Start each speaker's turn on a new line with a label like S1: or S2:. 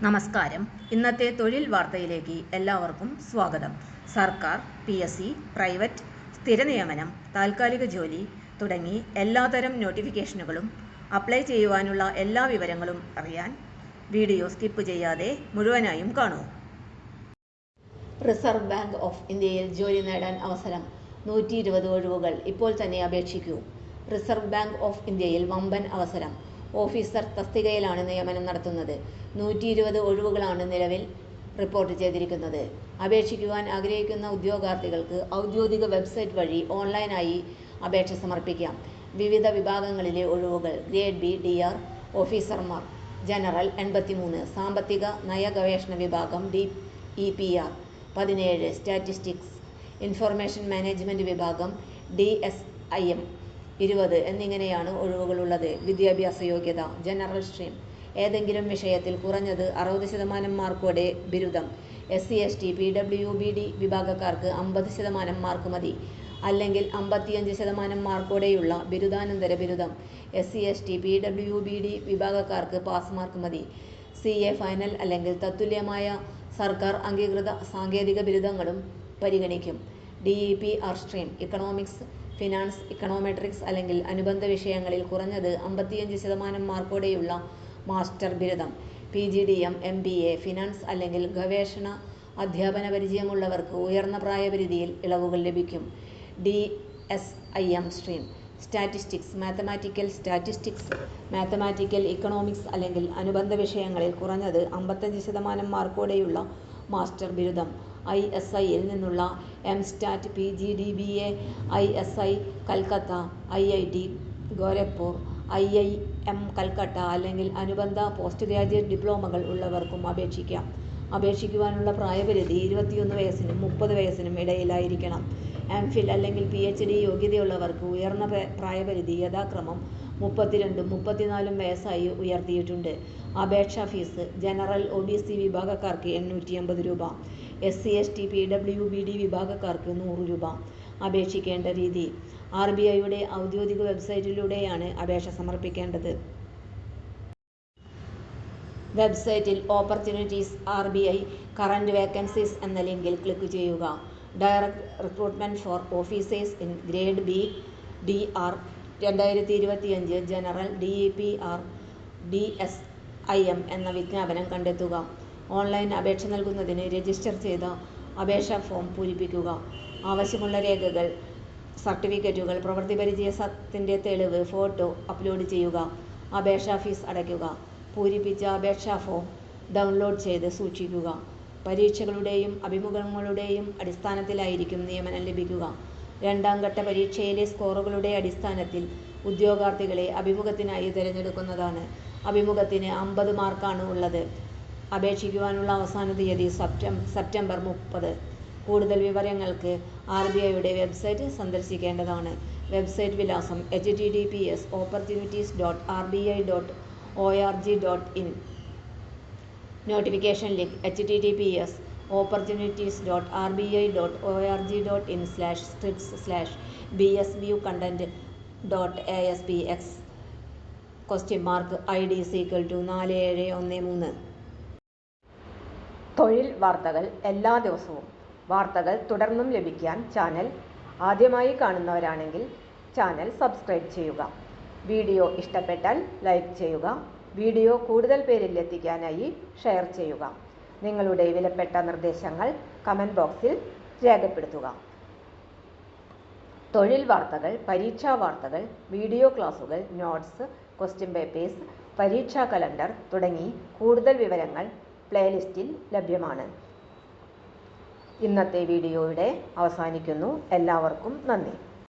S1: നമസ്കാരം. ഇന്നത്തെ തൊഴിൽ വാർത്തയിലേക്ക് എല്ലാവർക്കും സ്വാഗതം. സർക്കാർ, PSC, പ്രൈവറ്റ്, സ്ഥിര നിയമനം, താൽക്കാലിക ജോലി തുടങ്ങി എല്ലാതരം നോട്ടിഫിക്കേഷനുകളും അപ്ലൈ ചെയ്യുവാനുള്ള എല്ലാ വിവരങ്ങളും അറിയാൻ വീഡിയോ സ്കിപ്പ് ചെയ്യാതെ മുഴുവനായും കാണൂ.
S2: റിസർവ് ബാങ്ക് ഓഫ് ഇന്ത്യയിൽ ജോലി നേടാൻ അവസരം. 120 ഒഴിവുകൾ. ഇപ്പോൾ തന്നെ അപേക്ഷിക്കൂ. റിസർവ് ബാങ്ക് ഓഫ് ഇന്ത്യയിൽ വമ്പൻ അവസരം. ഓഫീസർ തസ്തികയിലാണ് നിയമനം നടത്തുന്നത്. 120 ഒഴിവുകളാണ് നിലവിൽ റിപ്പോർട്ട് ചെയ്തിരിക്കുന്നത്. അപേക്ഷിക്കുവാൻ ആഗ്രഹിക്കുന്ന ഉദ്യോഗാർത്ഥികൾക്ക് ഔദ്യോഗിക വെബ്സൈറ്റ് വഴി ഓൺലൈനായി അപേക്ഷ സമർപ്പിക്കാം. വിവിധ വിഭാഗങ്ങളിലെ ഒഴിവുകൾ: ഗ്രേഡ് ബി DR ഓഫീസർമാർ, ജനറൽ 83, സാമ്പത്തിക നയ ഗവേഷണ വിഭാഗം DEPR 17, സ്റ്റാറ്റിസ്റ്റിക്സ് ഇൻഫർമേഷൻ മാനേജ്മെന്റ് വിഭാഗം DSIM 20 എന്നിങ്ങനെയാണ് ഒഴിവുകളുള്ളത്. വിദ്യാഭ്യാസ യോഗ്യത: ജനറൽ സ്ട്രീം, ഏതെങ്കിലും വിഷയത്തിൽ കുറഞ്ഞത് 60% മാർക്കോടെ ബിരുദം. SC/ST PWBD വിഭാഗക്കാർക്ക് 50% മാർക്ക് മതി, അല്ലെങ്കിൽ 55% മാർക്കോടെയുള്ള ബിരുദാനന്തര ബിരുദം. SC/ST PWBD വിഭാഗക്കാർക്ക് പാസ് മാർക്ക് മതി. CA ഫൈനൽ അല്ലെങ്കിൽ തത്തുല്യമായ സർക്കാർ അംഗീകൃത സാങ്കേതിക ബിരുദങ്ങളും പരിഗണിക്കും. DEPR stream: economics, finance, econometrics അല്ലെങ്കിൽ അനുബന്ധ വിഷയങ്ങളിൽ കുറഞ്ഞത് 55% മാർക്കോടെയുള്ള മാസ്റ്റർ ബിരുദം. PGDM MBA ഫിനാൻസ് അല്ലെങ്കിൽ ഗവേഷണ അധ്യാപന പരിചയമുള്ളവർക്ക് ഉയർന്ന പ്രായപരിധിയിൽ ഇളവുകൾ ലഭിക്കും. DSIM stream: statistics, mathematical statistics, mathematical economics അല്ലെങ്കിൽ അനുബന്ധ വിഷയങ്ങളിൽ കുറഞ്ഞത് 55% മാർക്കോടെയുള്ള മാസ്റ്റർ ബിരുദം. ISI-യിൽ നിന്നുള്ള MStat PGDBA, ISI Calcutta, IIT Gorakhpur, IIM Calcutta അല്ലെങ്കിൽ അനുബന്ധ പോസ്റ്റ് ഗ്രാജുവേറ്റ് ഡിപ്ലോമകൾ ഉള്ളവർക്കും അപേക്ഷിക്കാം. അപേക്ഷിക്കുവാനുള്ള പ്രായപരിധി 21 വയസ്സിനും 30 വയസ്സിനും ഇടയിലായിരിക്കണം. MPhil അല്ലെങ്കിൽ PhD യോഗ്യതയുള്ളവർക്ക് ഉയർന്ന പ്രായപരിധി യഥാക്രമം 32 34 വയസ്സായി ഉയർത്തിയിട്ടുണ്ട്. അപേക്ഷാ ഫീസ്: ജനറൽ OBC വിഭാഗക്കാർക്ക് 850 രൂപ, SC/ST PWBD വിഭാഗക്കാർക്ക് 100 രൂപ. അപേക്ഷിക്കേണ്ട രീതി: RBIയുടെ ഔദ്യോഗിക വെബ്സൈറ്റിലൂടെയാണ് അപേക്ഷ സമർപ്പിക്കേണ്ടത്. വെബ്സൈറ്റിൽ ഓപ്പർച്യൂണിറ്റീസ് RBI കറന്റ് വേക്കൻസീസ് എന്ന ലിങ്കിൽ ക്ലിക്ക് ചെയ്യുക. Direct recruitment four officers in grade B DR 2025 general DEPR DSIM എന്ന വിജ്ഞാപനം കണ്ടെത്തുക. ഓൺലൈൻ അപേക്ഷ നൽകുന്നതിന് രജിസ്റ്റർ ചെയ്ത അപേക്ഷാ ഫോം പൂരിപ്പിക്കുക. ആവശ്യമുള്ള രേഖകൾ: സർട്ടിഫിക്കറ്റുകൾ, പ്രവൃത്തി പരിചയത്തിന്റെ തെളിവ്, ഫോട്ടോ അപ്ലോഡ് ചെയ്യുക. അപേക്ഷാ ഫീസ് അടയ്ക്കുക. പൂരിപ്പിച്ച അപേക്ഷാ ഫോം ഡൗൺലോഡ് ചെയ്ത് സൂക്ഷിക്കുക. പരീക്ഷകളുടെയും അഭിമുഖങ്ങളുടെയും അടിസ്ഥാനത്തിലായിരിക്കും നിയമനം ലഭിക്കുക. രണ്ടാം ഘട്ട പരീക്ഷയിലെ സ്കോറുകളുടെ അടിസ്ഥാനത്തിൽ ഉദ്യോഗാർത്ഥികളെ അഭിമുഖത്തിനായി തിരഞ്ഞെടുക്കുന്നതാണ്. അഭിമുഖത്തിന് 50 മാർക്കാണ് ഉള്ളത്. അപേക്ഷിക്കുവാനുള്ള അവസാന തീയതി സെപ്റ്റംബർ 30. കൂടുതൽ വിവരങ്ങൾക്ക് RBIയുടെ വെബ്സൈറ്റ് സന്ദർശിക്കേണ്ടതാണ്. വെബ്സൈറ്റ് വിലാസം: https://opportunities.rbi.org.in. Notification link: https://opportunities.rbi.org.in/scripts/bsvucontent.aspx (ID = 4713). തൊഴിൽ വാർത്തകൾ എല്ലാ ദിവസവും. വാർത്തകൾ തുടർന്നും ലഭിക്കാൻ ചാനൽ ആദ്യമായി കാണുന്നവരാണെങ്കിൽ ചാനൽ സബ്സ്ക്രൈബ് ചെയ്യുക. വീഡിയോ ഇഷ്ടപ്പെട്ടാൽ ലൈക്ക് ചെയ്യുക. വീഡിയോ കൂടുതൽ പേരിൽ എത്തിക്കാനായി ഷെയർ ചെയ്യുക. നിങ്ങളുടെ വിലപ്പെട്ട നിർദ്ദേശങ്ങൾ കമന്റ് ബോക്സിൽ രേഖപ്പെടുത്തുക. തൊഴിൽ വാർത്തകൾ, പരീക്ഷാ വാർത്തകൾ, വീഡിയോ ക്ലാസുകൾ, നോട്ട്സ്, ക്വസ്റ്റ്യൻ പേപ്പേഴ്സ്, പരീക്ഷാ കലണ്ടർ തുടങ്ങി കൂടുതൽ വിവരങ്ങൾ പ്ലേലിസ്റ്റിൽ ലഭ്യമാണ്. ഇന്നത്തെ വീഡിയോയുടെ അവസാനിക്കുന്നു. എല്ലാവർക്കും നന്ദി.